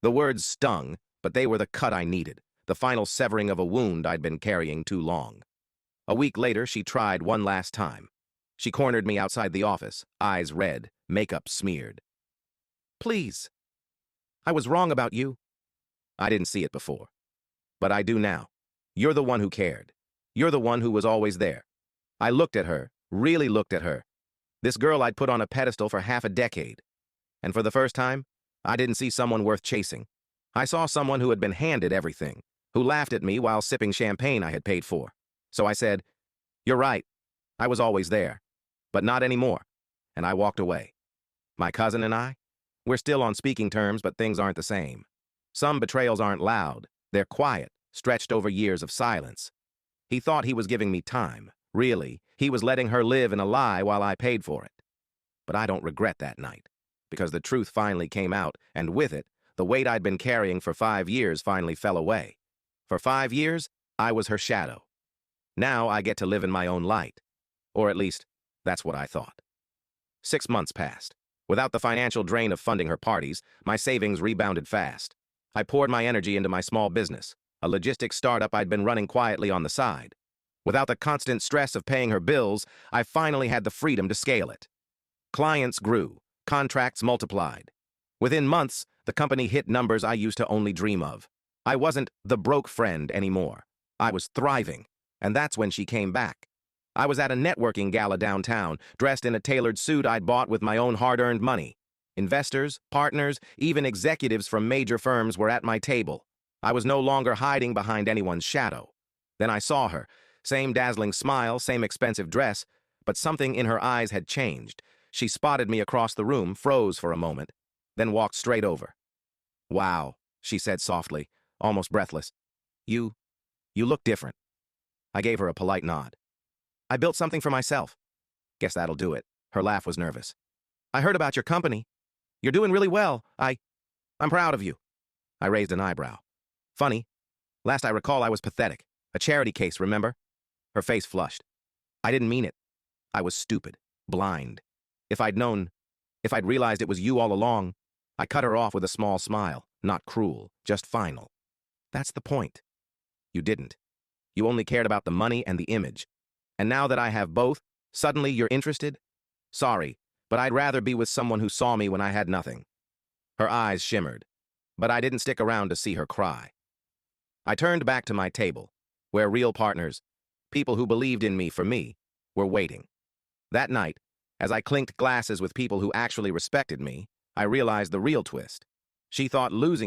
The words stung, but they were the cut I needed, the final severing of a wound I'd been carrying too long. A week later, she tried one last time. She cornered me outside the office, eyes red, makeup smeared. Please. I was wrong about you. I didn't see it before. But I do now. You're the one who cared. You're the one who was always there. I looked at her, really looked at her. This girl I'd put on a pedestal for half a decade. And for the first time, I didn't see someone worth chasing. I saw someone who had been handed everything, who laughed at me while sipping champagne I had paid for. So I said, "You're right. I was always there. But not anymore." And I walked away. My cousin and I, we're still on speaking terms, but things aren't the same. Some betrayals aren't loud. They're quiet, stretched over years of silence. He thought he was giving me time. Really, he was letting her live in a lie while I paid for it. But I don't regret that night, because the truth finally came out, and with it, the weight I'd been carrying for 5 years finally fell away. For 5 years, I was her shadow. Now I get to live in my own light. Or at least, that's what I thought. 6 months passed. Without the financial drain of funding her parties, my savings rebounded fast. I poured my energy into my small business, a logistics startup I'd been running quietly on the side. Without the constant stress of paying her bills, I finally had the freedom to scale it. Clients grew, contracts multiplied. Within months, the company hit numbers I used to only dream of. I wasn't the broke friend anymore. I was thriving, and that's when she came back. I was at a networking gala downtown, dressed in a tailored suit I'd bought with my own hard-earned money. Investors, partners, even executives from major firms were at my table. I was no longer hiding behind anyone's shadow. Then I saw her, same dazzling smile, same expensive dress, but something in her eyes had changed. She spotted me across the room, froze for a moment, then walked straight over. "Wow," she said softly, almost breathless. You look different." I gave her a polite nod. "I built something for myself." "Guess that'll do it." Her laugh was nervous. "I heard about your company. You're doing really well. I'm proud of you." I raised an eyebrow. "Funny. Last I recall, I was pathetic. A charity case, remember?" Her face flushed. "I didn't mean it. I was stupid, blind. If I'd realized it was you all along." I cut her off with a small smile, not cruel, just final. "That's the point. You didn't. You only cared about the money and the image. And now that I have both, suddenly you're interested? Sorry, but I'd rather be with someone who saw me when I had nothing." Her eyes shimmered, but I didn't stick around to see her cry. I turned back to my table, where real partners, people who believed in me for me, were waiting. That night, as I clinked glasses with people who actually respected me, I realized the real twist. She thought losing